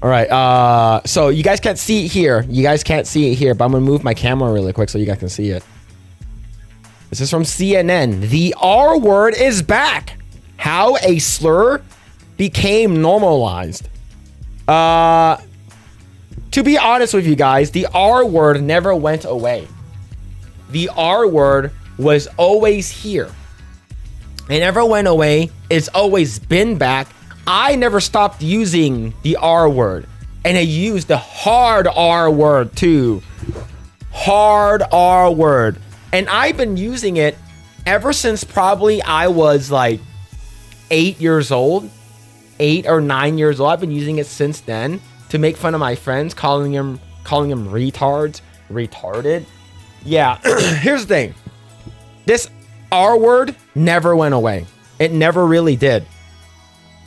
All right. So you guys can't see it here. But I'm gonna move my camera really quick so you guys can see it. This is from CNN. The R word is back. How a slur became normalized. To be honest with you guys, the R word never went away. The R word was always here. It never went away. It's always been back. I never stopped using the R word. And I used the hard R word too. Hard R word. And I've been using it ever since probably I was like 8 years old. 8 or 9 years old. I've been using it since then to make fun of my friends, calling them retards, retarded. Yeah, here's the thing. This R word never went away. It never really did.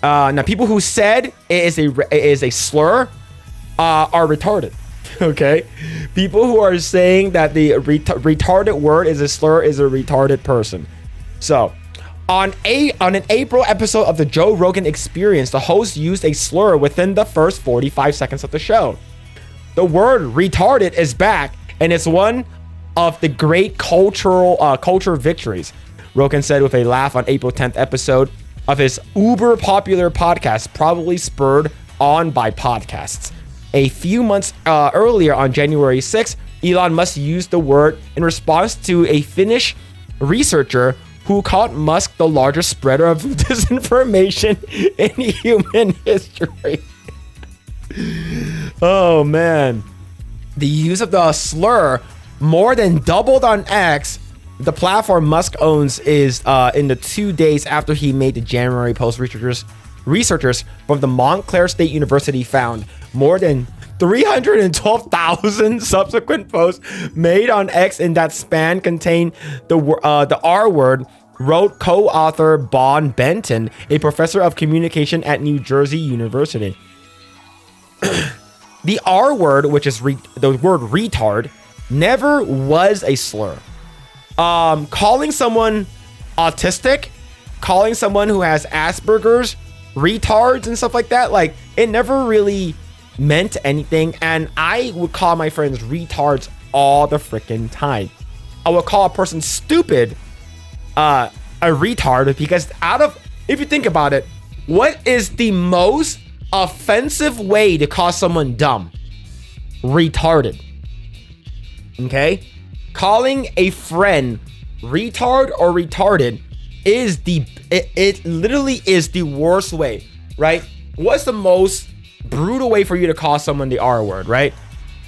Now, people who said it is a slur are retarded. Okay, people who are saying that the retarded word is a slur is a retarded person. So, on an April episode of the Joe Rogan Experience, the host used a slur within the first 45 seconds of the show. The word retarded is back, and it's one of the great culture victories, Rogan said with a laugh on April 10th episode of his uber popular podcast, probably spurred on by podcasts. A few months earlier, on January 6th, Elon Musk used the word in response to a Finnish researcher who called Musk the largest spreader of disinformation in human history. Oh man. The use of the slur more than doubled on X. The platform Musk owns is in the 2 days after he made the January post. Researchers from the Montclair State University found more than 312,000 subsequent posts made on X in that span contain the R word, wrote co-author Bon Benton, a professor of communication at New Jersey University. The R word, which is the word retard, never was a slur. Calling someone autistic, calling someone who has Asperger's, retards and stuff like that, like it never really meant anything. And I would call my friends retards all the freaking time. I would call a person stupid a retard, because if you think about it, what is the most offensive way to call someone dumb? Retarded. Okay? Calling a friend retard or retarded is it literally is the worst way, right? What's the most brutal way for you to call someone the R word, right?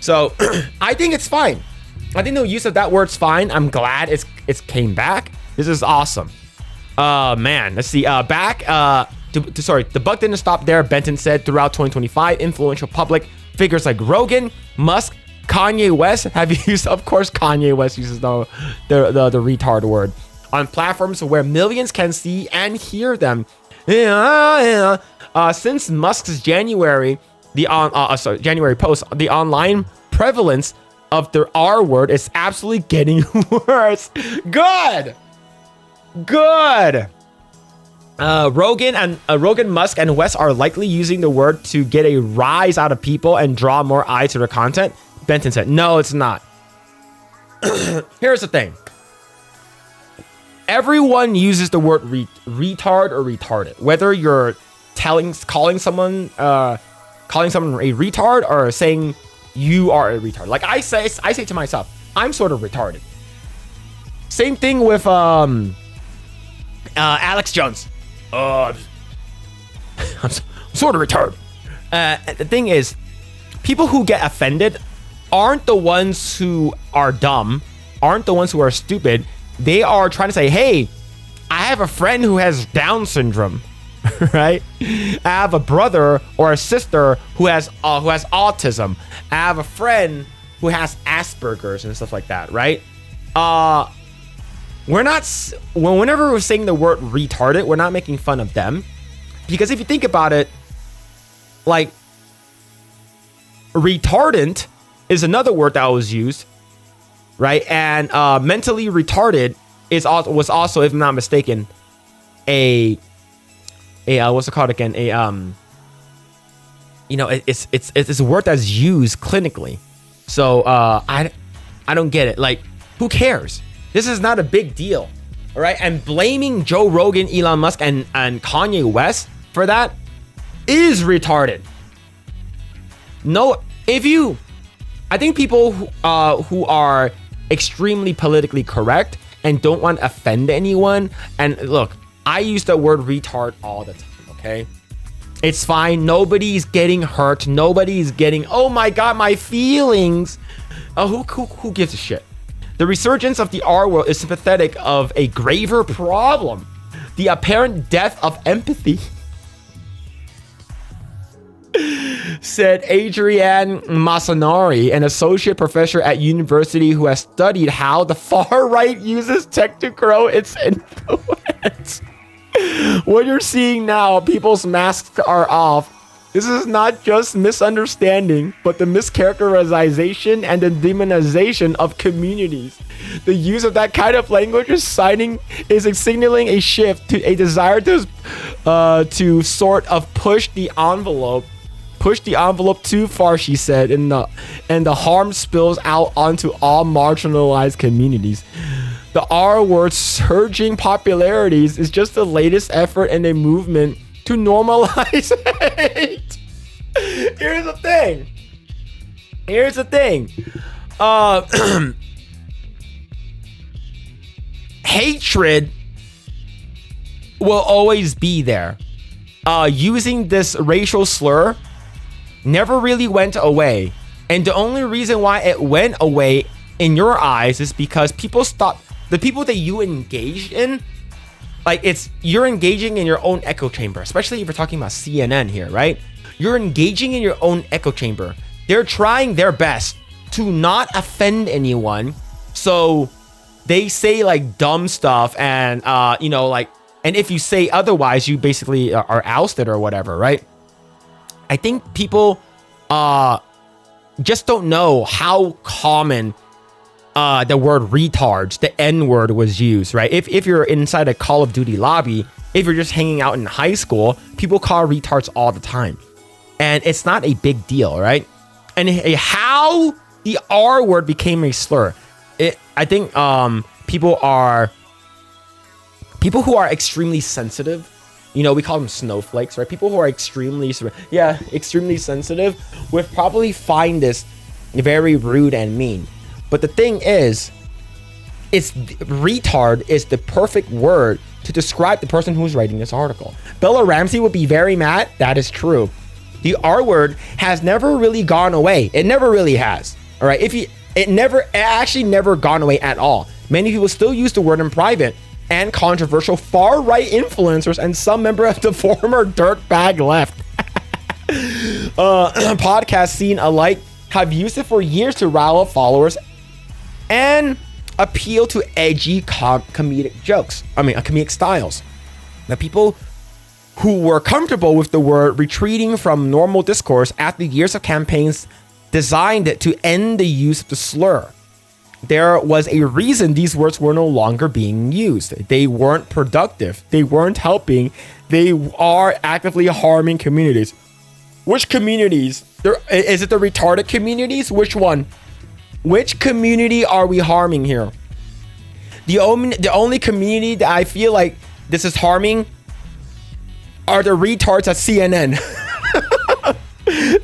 So I think it's fine. I think the use of that word's fine. I'm glad it's came back. This is awesome. Man, let's see. The buck didn't stop there. Benton said throughout 2025, influential public figures like Rogan, Musk, Kanye West have used, of course, Kanye West uses the retard word on platforms where millions can see and hear them. Since Musk's January post, the online prevalence of the R word is absolutely getting worse. Good. Rogan, Musk, and West are likely using the word to get a rise out of people and draw more eyes to their content. Benton said, no, it's not. Here's the thing. Everyone uses the word retard or retarded. Whether you're calling someone a retard or saying you are a retard. Like I say to myself, I'm sort of retarded. Same thing with Alex Jones. I'm sort of retarded. The thing is, people who get offended aren't the ones who are dumb, aren't the ones who are stupid. They are trying to say, hey, I have a friend who has Down syndrome, right? I have a brother or a sister who has autism. I have a friend who has Asperger's and stuff like that, right? Whenever we're saying the word retarded, we're not making fun of them. Because if you think about it, like, retardant is another word that was used, right? And mentally retarded was also, if I'm not mistaken, what's it called again? it's a word that's used clinically. So I don't get it. Like, who cares? This is not a big deal. All right. And blaming Joe Rogan, Elon Musk, and Kanye West for that is retarded. No, I think people who are extremely politically correct and don't want to offend anyone. And look, I use the word retard all the time. Okay. It's fine. Nobody's getting hurt. Nobody's getting, oh my God, my feelings. Who gives a shit? The resurgence of the R word is sympathetic of a graver problem. The apparent death of empathy, said Adrienne Massanari, an associate professor at university who has studied how the far right uses tech to grow its influence. What you're seeing now, people's masks are off. This is not just misunderstanding, but the mischaracterization and the demonization of communities. The use of that kind of language is signaling a shift to a desire to sort of push the envelope too far, she said, and the harm spills out onto all marginalized communities. The R word's surging popularities is just the latest effort in a movement to normalize hate. Here's the thing. Hatred will always be there. Using this racial slur never really went away. And the only reason why it went away in your eyes is because people stopped. The people that you engaged in, like, you're engaging in your own echo chamber, especially if you're talking about CNN here, right? You're engaging in your own echo chamber. They're trying their best to not offend anyone. So they say like dumb stuff and, and if you say otherwise, you basically are ousted or whatever, right? I think people just don't know how common the word retards, the N word, was used, right? If you're inside a Call of Duty lobby, if you're just hanging out in high school, people call retards all the time. And it's not a big deal, right? And how the R word became a slur. I think people who are extremely sensitive, we call them snowflakes, right? People who are extremely sensitive would probably find this very rude and mean. But the thing is, retard is the perfect word to describe the person who's writing this article. Bella Ramsey would be very mad. That is true. The R word has never really gone away. It never really has. All right. It actually never gone away at all. Many people still use the word in private, and controversial far-right influencers and some member of the former dirtbag left podcast scene alike have used it for years to rile up followers and appeal to edgy comedic styles. Now, people who were comfortable with the word retreating from normal discourse after years of campaigns designed it to end the use of the slur. There was a reason these words were no longer being used. They weren't productive. They weren't helping. They are actively harming communities. Which communities? Is it the retarded communities? Which one? Which community are we harming here? The only community that I feel like this is harming are the retards at CNN.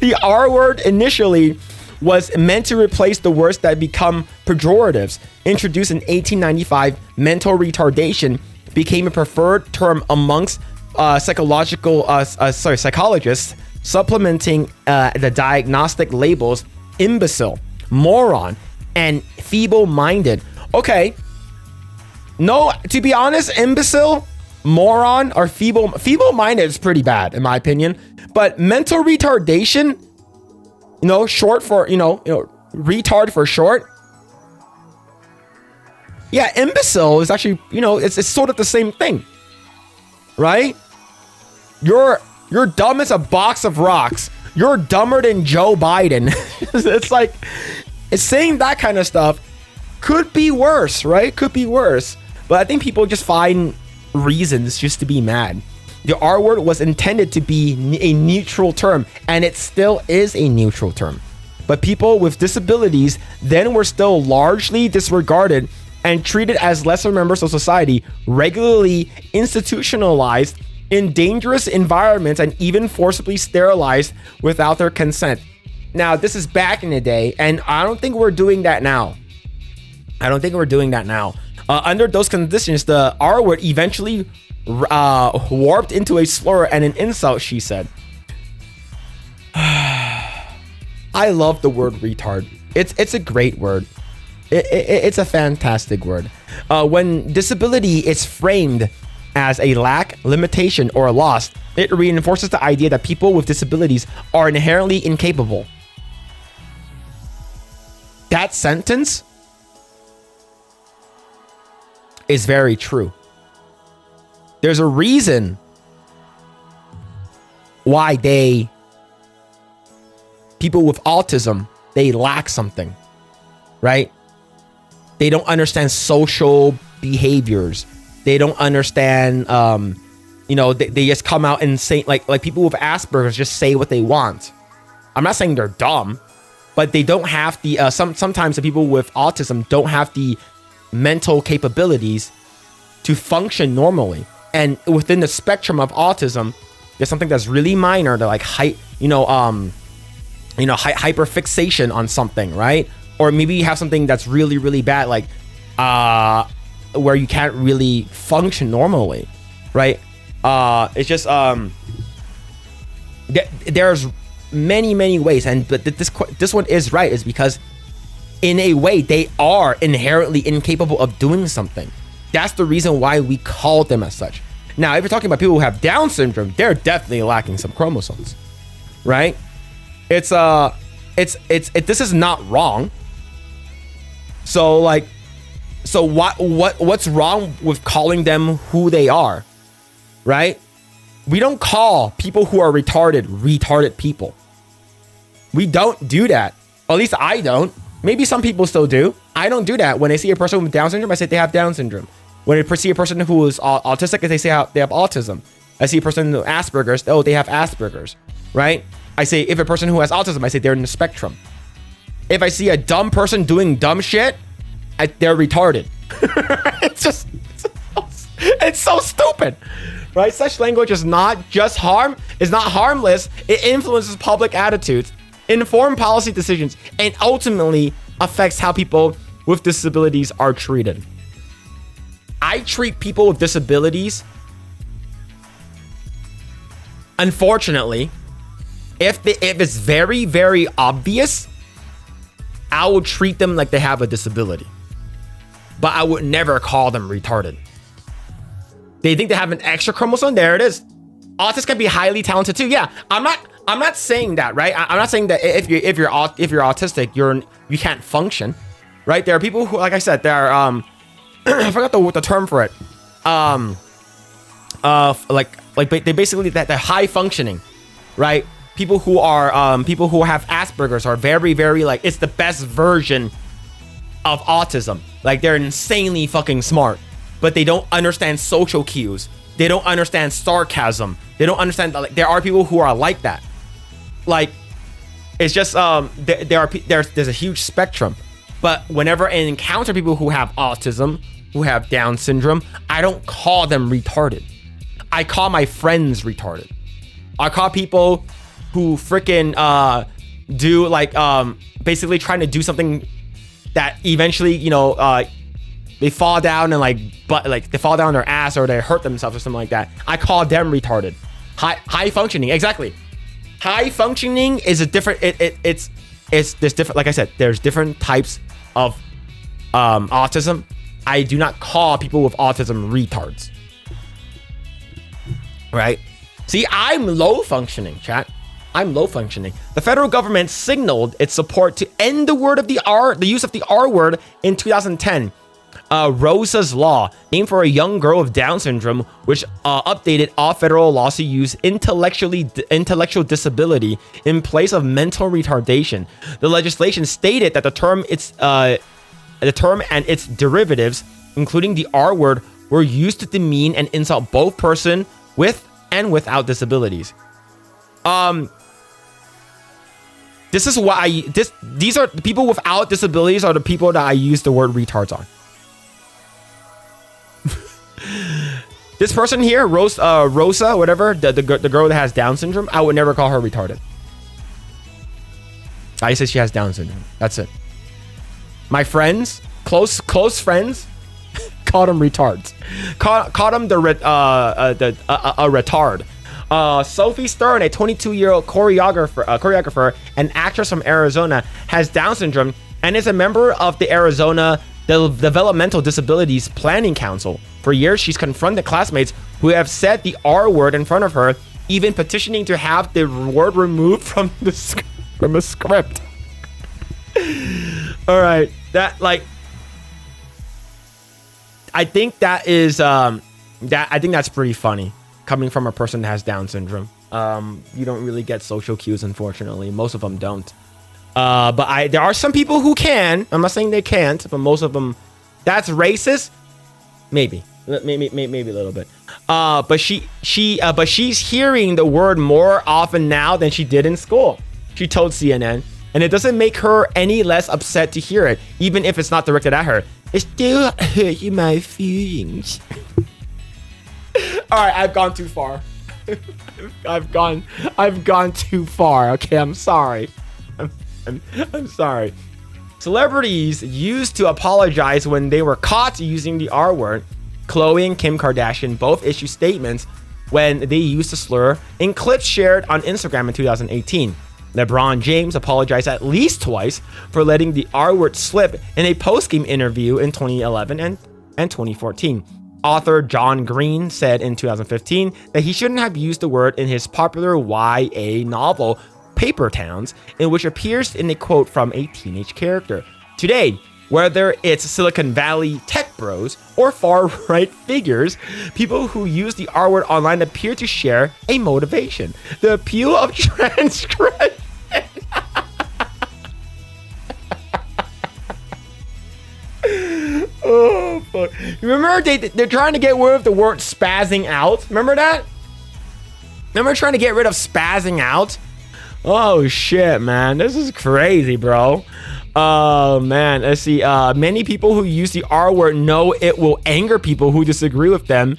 The R word initially was meant to replace the words that become pejoratives. Introduced in 1895, mental retardation became a preferred term amongst psychologists, supplementing the diagnostic labels imbecile, moron, and feeble-minded. Okay. No, to be honest, imbecile, moron, or feeble-minded is pretty bad, in my opinion. But mental retardation, short for, retard for short. Yeah, imbecile is actually, it's sort of the same thing, right? You're dumb as a box of rocks. You're dumber than Joe Biden. It's like, it's saying that kind of stuff could be worse, right? Could be worse. But I think people just find reasons just to be mad. The R word was intended to be a neutral term, and it still is a neutral term. But people with disabilities then were still largely disregarded and treated as lesser members of society, regularly institutionalized in dangerous environments, and even forcibly sterilized without their consent. Now, this is back in the day, and I don't think we're doing that now. Under those conditions, the R word eventually warped into a slur and an insult, she said. I love the word retard. It's a great word. It's a fantastic word. When disability is framed as a lack, limitation, or loss, it reinforces the idea that people with disabilities are inherently incapable. That sentence is very true. There's a reason why people with autism, they lack something, right? They don't understand social behaviors. They don't understand, they just come out and say, like people with Asperger's just say what they want. I'm not saying they're dumb, but they don't have the, sometimes the people with autism don't have the mental capabilities to function normally. And within the spectrum of autism, there's something that's really minor, to like hyperfixation on something, right? Or maybe you have something that's really, really bad, like where you can't really function normally, right? It's just there's many ways, but this one is right, is because in a way they are inherently incapable of doing something. That's the reason why we call them as such. Now, if you're talking about people who have Down syndrome, they're definitely lacking some chromosomes, right? This is not wrong. So what's wrong with calling them who they are, right? We don't call people who are retarded people. We don't do that. At least I don't. Maybe some people still do. I don't do that. When I see a person with Down syndrome, I say they have Down syndrome. When I see a person who is autistic, I say they have autism. I see a person with Asperger's, they have Asperger's, right? I say if a person who has autism, I say they're in the spectrum. If I see a dumb person doing dumb shit, they're retarded. It's so stupid, right? Such language is not harmless. It influences public attitudes, inform policy decisions, and ultimately affects how people with disabilities are treated. I treat people with disabilities, unfortunately, if it's very, very obvious, I will treat them like they have a disability. But I would never call them retarded. They think they have an extra chromosome. There it is. Autists can be highly talented too. Yeah, I'm not saying that, right? I'm not saying that if you're autistic, you can't function, right? There are people who, like I said, there are I forgot the term for it. They basically that they're high functioning, right? People who have Asperger's are very, very it's the best version of autism. Like, they're insanely fucking smart, but they don't understand social cues. They don't understand sarcasm. They don't understand there are people who are like that. Like, it's just there's a huge spectrum. But whenever I encounter people who have autism, who have Down syndrome, I don't call them retarded. I call my friends retarded. I call people who freaking do basically trying to do something that eventually, they fall down and they fall down their ass, or they hurt themselves or something like that. I call them retarded. High functioning, exactly. High functioning is a different. There's different. Like I said, there's different types of autism. I do not call people with autism retards. Right? See, I'm low functioning, chat. I'm low functioning. The federal government signaled its support to end the use of the R word in 2010. Rosa's Law, named for a young girl with Down syndrome, which updated all federal laws to use intellectual disability in place of mental retardation. The legislation stated that the term and its derivatives, including the R word, were used to demean and insult both person with and without disabilities. This is why these are the people without disabilities are the people that I use the word retards on. This person here, Rosa, whatever, the girl that has Down syndrome, I would never call her retarded. I say she has Down syndrome. That's it. My friends, close friends, called them retards. Called them a retard. Sophie Stern, a 22-year-old choreographer and actress from Arizona, has Down syndrome and is a member of the Arizona Developmental Disabilities Planning Council. For years, she's confronted classmates who have said the R word in front of her, even petitioning to have the word removed from a script. All right, I think that is I think that's pretty funny coming from a person that has Down syndrome. You don't really get social cues, unfortunately. Most of them don't. But there are some people who can. I'm not saying they can't, but most of them. That's racist. Maybe a little bit. But she's hearing the word more often now than she did in school. She told CNN, and it doesn't make her any less upset to hear it, even if it's not directed at her. It still hurts my feelings. All right, I've gone too far. I've gone too far. Okay, I'm sorry. I'm sorry. Celebrities used to apologize when they were caught using the R word. Khloe and Kim Kardashian both issued statements when they used the slur in clips shared on Instagram in 2018. LeBron James apologized at least twice for letting the R word slip in a post-game interview in 2011 and 2014. Author John Green said in 2015 that he shouldn't have used the word in his popular YA novel Paper Towns, in which appears in a quote from a teenage character. Today, whether it's Silicon Valley tech bros or far-right figures, people who use the R word online appear to share a motivation: the appeal of transgression. Oh, fuck. Remember they're trying to get rid of the word spazzing out? Remember that? Remember trying to get rid of spazzing out? Oh, shit, man. This is crazy, bro. Oh, man. Let's see. Many people who use the R word know it will anger people who disagree with them.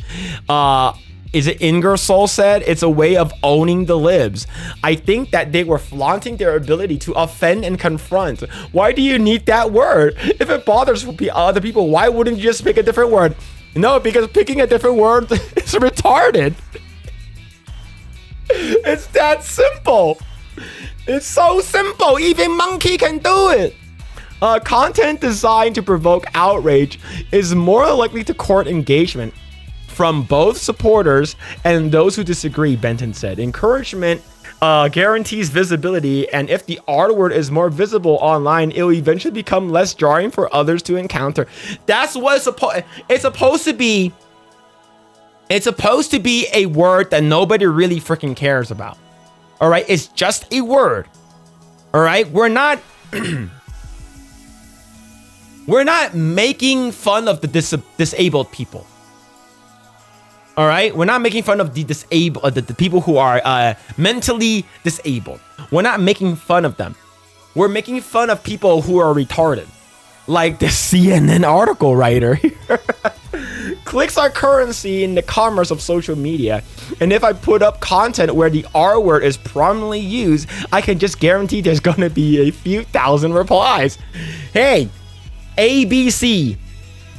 Is it Ingersoll said? It's a way of owning the libs. I think that they were flaunting their ability to offend and confront. Why do you need that word? If it bothers other people, why wouldn't you just pick a different word? No, because picking a different word is retarded. It's that simple. It's so simple. Even monkey can do it. Content designed to provoke outrage is more likely to court engagement from both supporters and those who disagree, Benton said. Encouragement guarantees visibility, and if the R word is more visible online, it will eventually become less jarring for others to encounter. That's what it's supposed to be. It's supposed to be a word that nobody really freaking cares about. All right, it's just a word. All right, we're not making fun of the disabled people. All right, we're not making fun of the disabled, the people who are mentally disabled. We're not making fun of them. We're making fun of people who are retarded, like the CNN article writer. Clicks are currency in the commerce of social media, and if I put up content where the R word is prominently used, I can just guarantee there's gonna be a few thousand replies. Hey, ABC,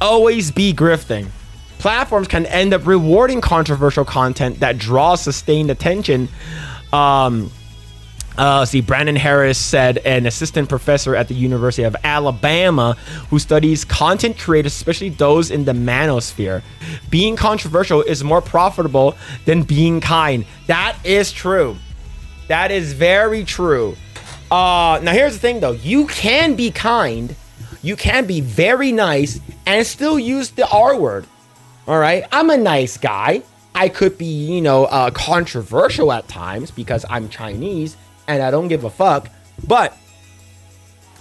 always be grifting. Platforms can end up rewarding controversial content that draws sustained attention. Brandon Harris said, an assistant professor at the University of Alabama who studies content creators, especially those in the manosphere. Being controversial is more profitable than being kind. That is true. That is very true. Now, here's the thing, though. You can be kind. You can be very nice and still use the R word. All right, I'm a nice guy. I could be, controversial at times because I'm Chinese and I don't give a fuck. But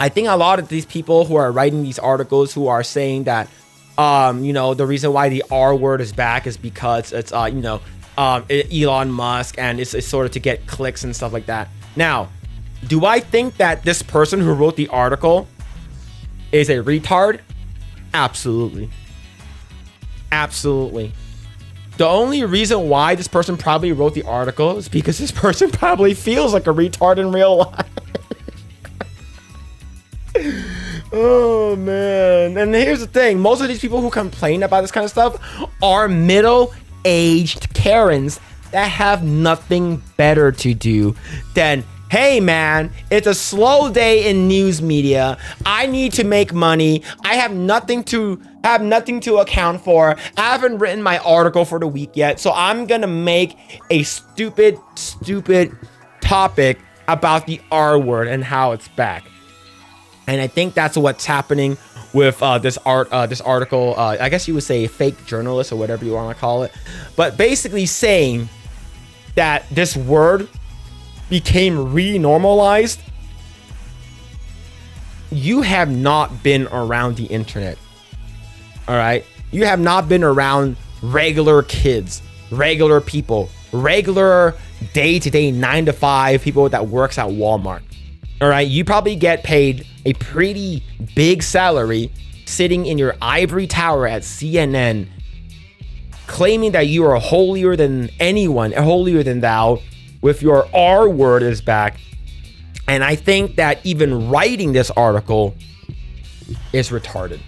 I think a lot of these people who are writing these articles who are saying that, the reason why the R word is back is because it's, Elon Musk, and it's sort of to get clicks and stuff like that. Now, do I think that this person who wrote the article is a retard? Absolutely. Absolutely. The only reason why this person probably wrote the article is because this person probably feels like a retard in real life. Oh, man. And here's the thing. Most of these people who complain about this kind of stuff are middle-aged Karens that have nothing better to do than, hey, man, it's a slow day in news media. I need to make money. I have nothing to account for. I haven't written my article for the week yet, so I'm going to make a stupid topic about the R word and how it's back. And I think that's what's happening with this article. I guess you would say fake journalist or whatever you want to call it. But basically saying that this word became re-normalized. You have not been around the internet. All right? You have not been around regular kids, regular people, regular day-to-day 9 to 5 people that works at Walmart. All right, you probably get paid a pretty big salary sitting in your ivory tower at CNN, claiming that you are holier than anyone, holier than thou, with your R word is back. And I think that even writing this article is retarded.